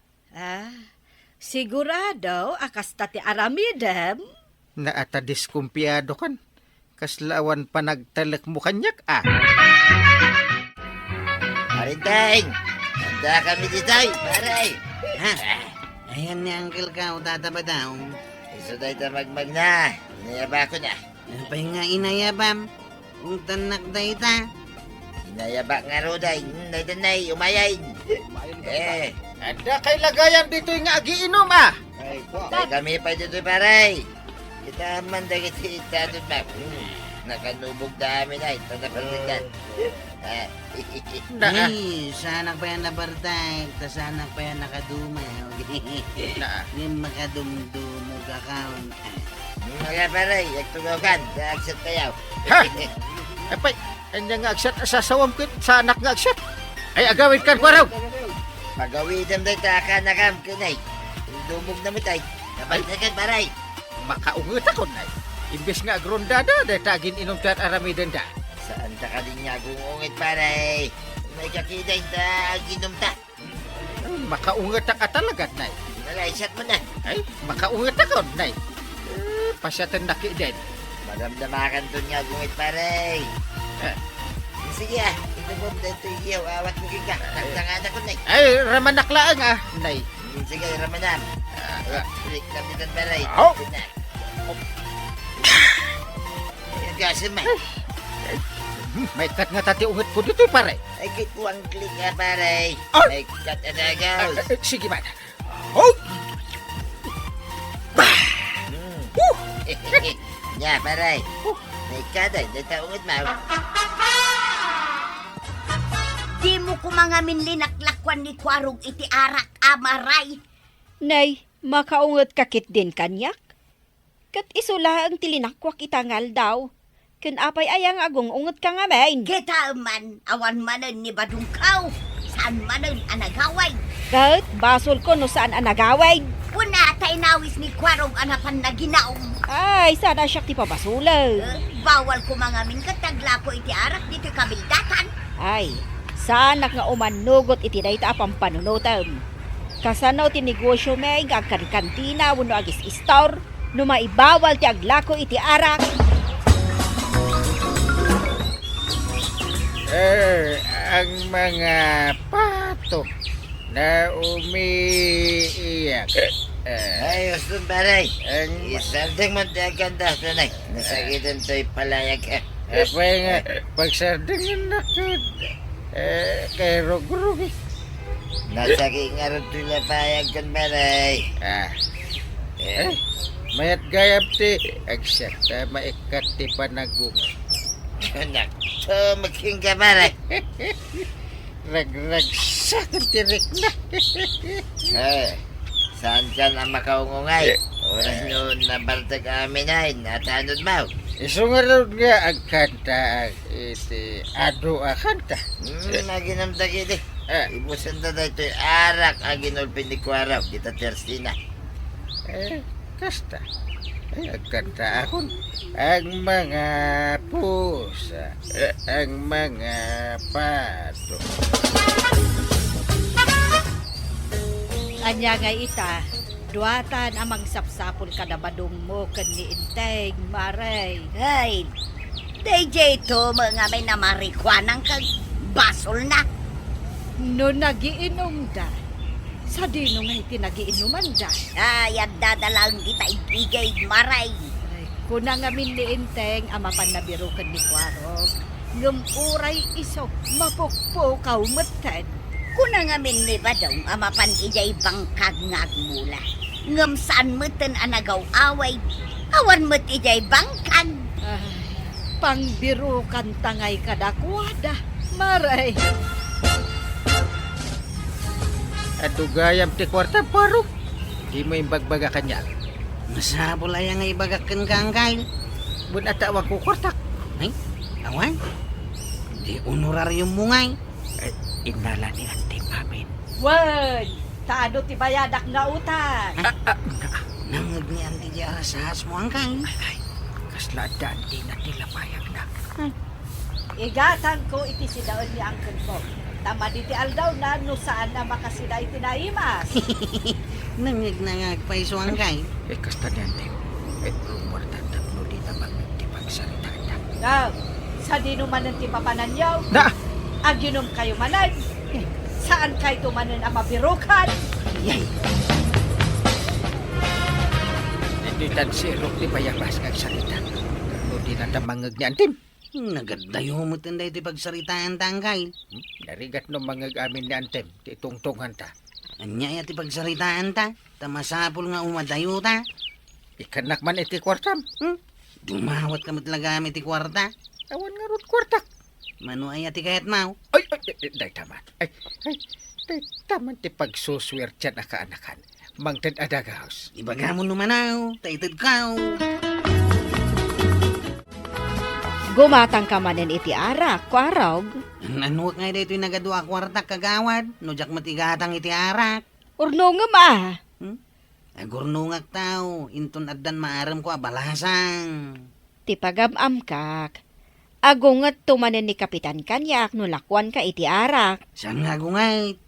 Sigurado, akas tati aramidem. Naata diskumpiyado kan. Kaslawan pa nagtalak mo kanyak Marinteng, handa kami dito'y, paray. Ayan ni Uncle ka, tatabadaw. Iso tayo tamagmag na. Inayaba ko na. Apay nga inayabam. Kung tanak day ta. Inayaba nga roday. Nay, umayay. Anda kay lagayan dito yung agiinom Ay, kami pa dito'y paray. Kita man dagit kita doon ba? Nakanubog dami na. Ito na pagdagan. Ay, sanak pa yan nabartay. Sanak pa yan nakadumaw. Yung makadumdumo kakaon. Mga paray, agtugawan. Agsat kayaw. Apay, anya nga agsat sasawam ko sa anak nga agsat. Ay agawin kan Kwaraw. Pagawidam day taka na kam kunay. Dumog na mo tay. Napagdagan paray. Makaungot ako na. Imbes nga agrondada, dahil tagin inom tat aramiden da. Saan ta ka din nga gungungit paray? May kakiday ta ginom ta. Makaungot ka talaga, Nay. Nalaysat mo na. Ay, makaungot ako, Nay. Pasyatan na ki din. Maramdamakan doon nga gumit pare. Sige ito mo dito iyo, awat mo kika. Tantangan ako na. Ay, ramanaklaan nay. Sige, Ramadan. Balik kami doon pare. Oh. Ayan kasi man. May kat nga tati unget po dito pare. Ay kituang klik nga pare. Ah. Ay kat adagaw. Sige man. Oh! Nya pare. May kada, nataungot mo. Di mo kumangamin linaklakwan ni Kwarog iti arak amaray. Nay, makaungot kakit din kanyak. Kat isula ang tilinakwak itangal daw. Ken apay ayang agong ungot ka nga main. Kita man, awan manen ni Badungkaw. Saan manen anagaway. Kat basol ko no saan anagaway. Una tay nawis ni Kwarog anapan na ginaong. Ay, sana siya ti pabasulaw. Bawal kumangamin katagla ko iti arak dito kabildatan. Ay, sanak nga umanugot iti dayta apang panunutam. Kasano ti negosyo may agkantina wano agis store no maibawal ti aglako iti arak. Ang mga pato na umiiyak. Ayos doon pare. Ang Isardeng mo di aganda tunay. Nasakitan to'y palayag ka. apay nga pagsardingin na kud. Kay rog-rog. Nasaki nga rin to'y lapayag kan pare. Mayat gayab ti agsyat maikat ti panagong. Anak, tumaking ka pare. Rag-rag sa tirik na. Saan ka na makaungungay? Oras noon na bartag amin ay natanod mo. Isungarod nga ang kanta iti ado a kanta. Naginamda kiti. Ibusan na dahil ito'y arak ang ginulpin ni Kwaraw. Kita Tersina. Kasta. Ang kanta akon. Ang mga pusa. Ang mga pato. Anya nga ita, duwatan amang sapsapol ka na badong mo kan ni Inteng, Maray. Ay, DJ to mga may namarikwanang kag basol na. No nagiinom da, sa dino nga iti nagiinuman da. Ay, at dadalang kita ibigay maray. Ay, kuna nga min ni Inteng, amapan na birukan ni Kwarog. Ngamuray iso, mapukpukaw matan. Kuna nga min ni Badong amapan ijay bangkag ngagmula. Ngam saan meten anagaw away. Awan met ijay bangkag. Ay, pangbirukan tangay kadakwada, Maray. Adugayam ti kwarta paro. Di mo imbagbaga kanya. Masabol ay nga ibagakan kangkay. Bun atawa ko kwartak. Ay, awan. Di honorarium mo ngay. Inala ni Ante Pamin. Wan, taano ti bayadak nga utang. Nangag ni Andi di arasahas mo ang kay. Ay, kasladaan di na tilapayag na. Igatan ko iti sidaon ni Uncle Bob. Tama diti aldaw na no saan na makasida iti naimas. Nangag nangag pa iso ang kay. Kasta ni Ante. Rumor tatap no di na magtipagsalita na. Now, sa dino man ang tipapananyaw. Na! Aginom kayo manan. Saan kayo tumanan ang mabirukan? Yay! Hindi tan si Rok di bayabas kag salita. No di na damangag ni Antim. Nagadayo mo tanday ti pagsaritaan tangkay. Narigat no mangag amin ni Antim. Ti tungtungan ta. Anya ya ti pagsaritaan ta. Tamasapol nga umadayo ta. Ikanak man iti kwartam. Dumawat ka mo talaga ti kwarta. Awan nga rot kwartak. Mano ay ati kahit mau. Ay, day taman. Ay, day taman ti pagsuswer tiyan akaanakan. Mangtad adagaos. Ibaga mo numanaw. Taitid ka. Gumatang ka manen iti arak, Kwarog. Nanuwak nga dito yung nagadua kwarta kagawad. No jak matigatang iti arak. Urno nga ma. Agurnungak tao. Inton addan maaram ko abalasang. Ti pagamam kak. Agungat tumanen ni Kapitan Kanyak no lakwan ka iti arak. Saan nga gungay?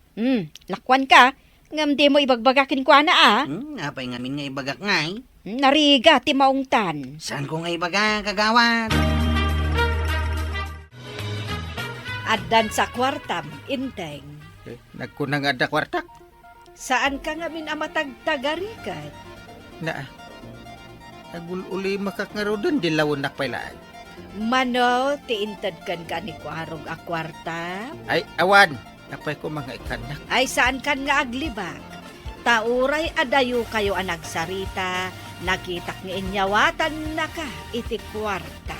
Lakwan ka. Ngam di mo ibagbagakin ko ana Apay ngamin nga ibagak ngay. Nariga ti maungtan. Saan ko nga ibaga, kagawad? Addan sa kwartam, inteng. Nagkunang ada kwartak. Saan ka nga min amatagtagarikat? Na, nagululi makakngarodan, dilawon nakpailaan. Mano, tiintad kan ka ni Kwarog a kwarta? Ay, awan. Napay ko mga ikanak. Ay saan kan nga aglibak? Tauray adayo kayo ang nagsarita, nakitak ni inyawatan na ka iti kwarta.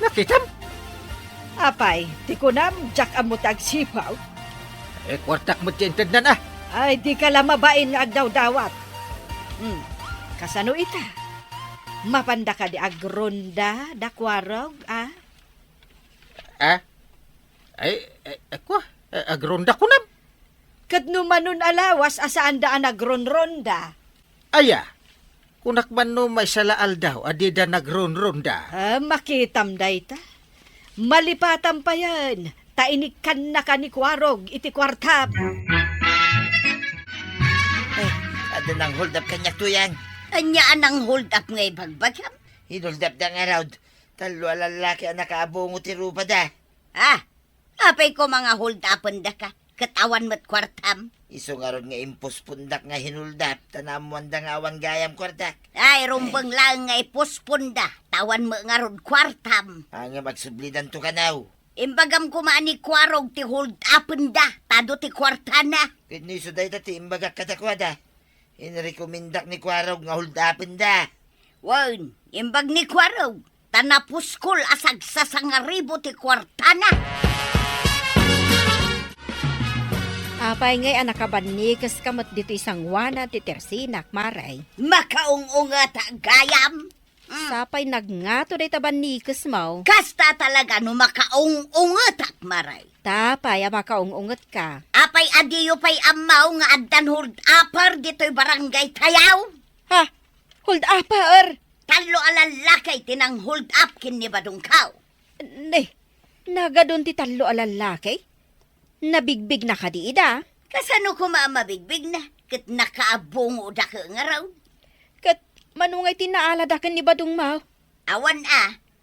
Nakitam? Apay, ti kunam, jak amutag sipaw. Kwartak mo tiyentad na na. Ay, di ka lang mabain nga agdaw-dawat. Kasano ita? Mapanda ka di agronda, dakwarog, ah? Ako, agronda ko nam. Kadno manon alawas asaan daan agronronda. Aya, kunakman no may salaal daw, adida nagronronda. Makitam da ita. Malipatan pa yan. Tainikan na ka ni Kwarog, iti kwartab. Ada nang hold up kanyak tuyang. Anyaan ang hold up nga ibagbagam. Hinold up da nga raw. Talo alalaki ang nakaabong ti rupa da. Apay ko mga hold upan da ka. Katawan mo't kwartam. Iso nga ron nga impos pundak nga hinuldap. Tanamuan da nga awan gayam kwartak. Ay, rumbang lang nga ipuspunda. Tawan mo nga ron kwartam. Ang magsublidan to kanaw. Imbagam kumaan ni Kwarog ti hold upan da. Tado ti kwartana. Kiniso da ita ti imbagak katakwada. Inrekomendak ni Kwarog nga hold upin da. Wan, imbag ni Kwarog. Tanapuskol asag sa sangaribo ti kwartana. Apay ngay anak kabanikas kamot dito isang wana ti tersinak, maray. Makaungunga ta gayam. Sapay nagngato day tabanikas mo. Kasta talaga no makaungungat maray. Tapay makaungungot ka. Apay adiyo pay amaw nga addan hold upper dito'y barangay tayaw. Ha? Hold upper? Talo alalakay tinang hold up kini badungkaw. Ne, nagadon ti talo alalaki? Nabigbig na ka di ida. Kasano ko mabigbig na? Kat nakaabungo da ka nga raw. Kat manungay tinaaladakan ni Badung Mau. Awan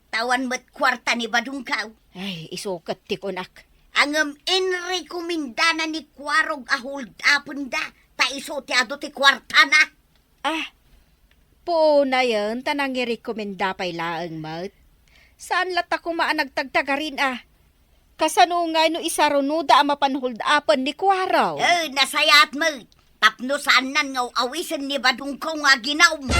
tawan mo't kwarta ni badungkaw. Ay, isukat ti kunak. Angam inrekomendana ni Kwarog a hold upon da. Ta iso ti ado ti kwarta na. Po na yun, tanang i-rekomenda pa'y laang mat. Saan lata kumaan nagtagtagarin Kasano nga no isarunuda ang mapanhold upan ni Kwaraw? Nasayat mo. Tapno saan nan nga awisan ni badungkaw nga ginaw mo.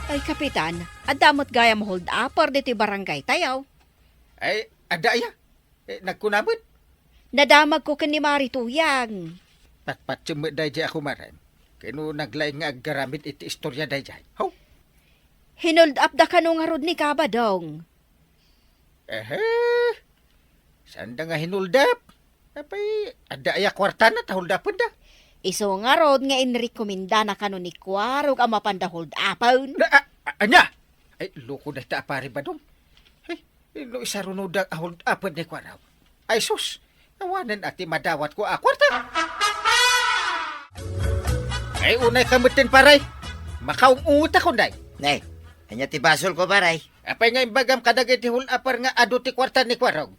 Ay, Kapitan, adamot gaya mo hold upper dito barangay tayaw. Ay, ada ya. Nagkunabot. Nadamag ko kani Marituyang. Patpatsumit day jay ako maram. Kano naglaing nga agaramit iti istorya day jay. How? Hinold up da kanong harod ni Kabadong. Sanda nga hinuldap? Apay, ada ya kwarta na tahuldapan da. Iso nga rod nga inrekomenda na kano ni Kwarog ang mapanda hold upon. Anya? Ay, loko na ita apari ba dong? Ay, no isarunudag ahuldapan ni Kwaraw. Ay, sus, nawanan ati madawat ko kwarta. Ay, unay kamutin paray. Makaungungot ako, day. Nay, anya ti basol ko baray. Apay nga imbagam kadagay ti hulapar nga adu ti kwarta ni Kwarog.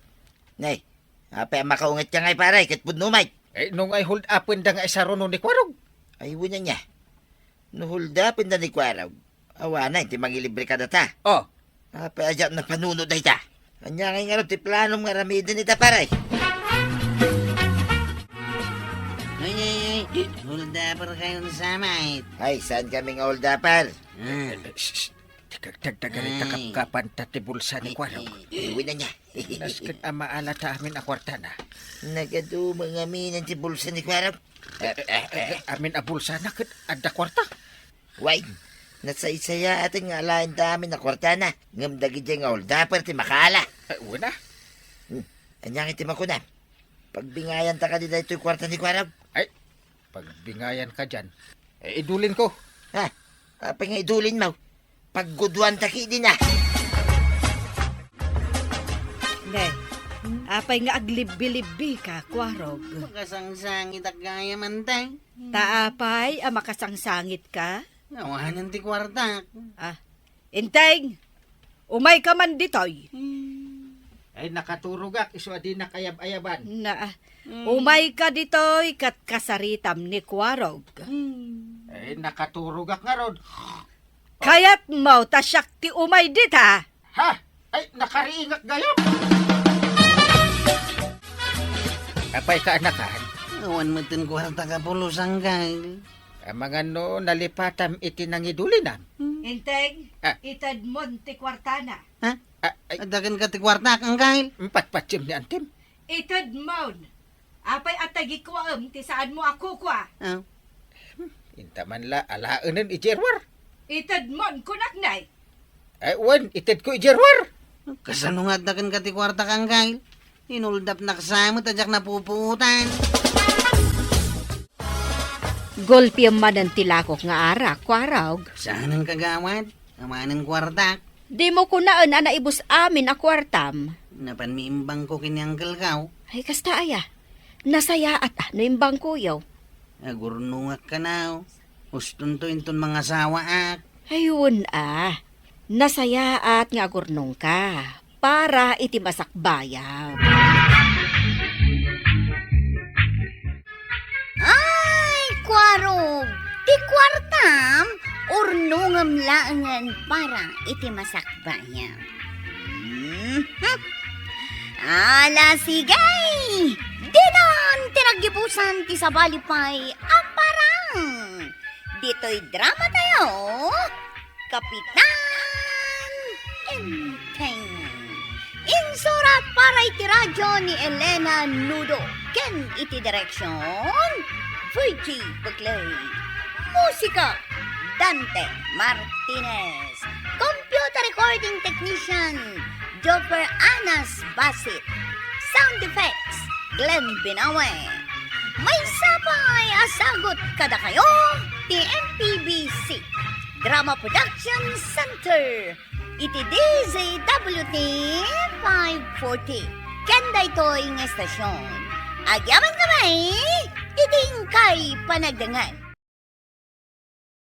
Nay, apay makaungat ka ngay paray kat pudnumay. Eh, nung ay hold upin da nga isaruno ni Kwarog. Ay, wala niya. No hold upin da ni Kwarog. Awana, ti mangilibre ka data. Oh, Apay ajat na panunod da ita. Anya ngay nga ti planong nga ramidin ita paray. Ay, hold upper kayo sa mate. Ay, saan kami nga hold upper? Dagdagan takap-kapan ti bulsa ni Kwarog. Ay, wala niya. Naskin ang maalata amin a kwarta na. Nagadumang aminan ti bulsa ni Kwarog. Amin a bulsa na kat adda kwarta. Why? Nasaysaya ating nga alain dami na kwarta na. Ngamdagi dyan nga hold upper ti makala. Una, Anyang iti makunam. Pagbingayan ta ka di dahito yung kwarta ni Kwarog. pagbingayan ka dyan. Idulin ko. Ha? Apa nga idulin mo? Pagguduan ta ki din na. Ne, Apay nga aglibbi-libbi ka, Kwarog. Makasangsangit at gaya man tay. Taapay, makasangsangit ka. Nawanan ti kwarta. Inteng, umay ka man ditoy. Ay nakaturugak, iso di nakayab-ayaban. Umay ka ditoy kat kasaritam ni Kwarog. Ay nakaturugak nga rod. Kaya't mo tasyak ti umay dita. Ha? Ay nakariingak gayam. Apay ka anakan, Awan mo tin kwarta ka pulusang gal. ang mga no nalipatam iti nangidulinan. Inteng, Ah. itad mo ti kwartana. Ha? Ay, Adagan ka ti kwarta kang gal. patpatsim ni Antim. Itad mo. Apay atagi ko ti saan mo ako kwa. Oh. Intaman la alaanan ijerwar. Itad mo kunak nay. Ay wan, ited ko ijerwar. Kasano nga adagan ka ti kwarta kang gal. Inuldap na kasama tadyak napuputan. Golpi man ang tilakok nga ara, Kwarog. Saan ang kagawad? Amanang kwarta. Di mo kunaan na naibus amin a kwartam. Napanmiimbang ko kinianggal kaw. Ay kasta aya. Nasaya at ano yung bangkuyaw. Agurnungak ka na. Uston to inton mga sawa ak. Ayun Nasaya at nga gurnong ka. Para iti masakbayaw. Ay, Kwarog, ti kwartam, urnungam laangan para iti masakbayan. Ala sigay, dinan tinagipusan ti sabalipay aparang. Dito'y drama tayo, Kapitan Enteng. Insurat para iti radyo ni Elena Nudo. Ken iti direksyon, Virgie Buckley. Musika, Dante Martinez. Computer recording technician, Joper Anas Basit. Sound effects, Glenn Binawe. May sapay asagot kada kayo, ti MPBC. Drama Production Center. Iti DZWT 540. Kenda ito'y nga estasyon. Agyaman kamay, iting kay panagdangan.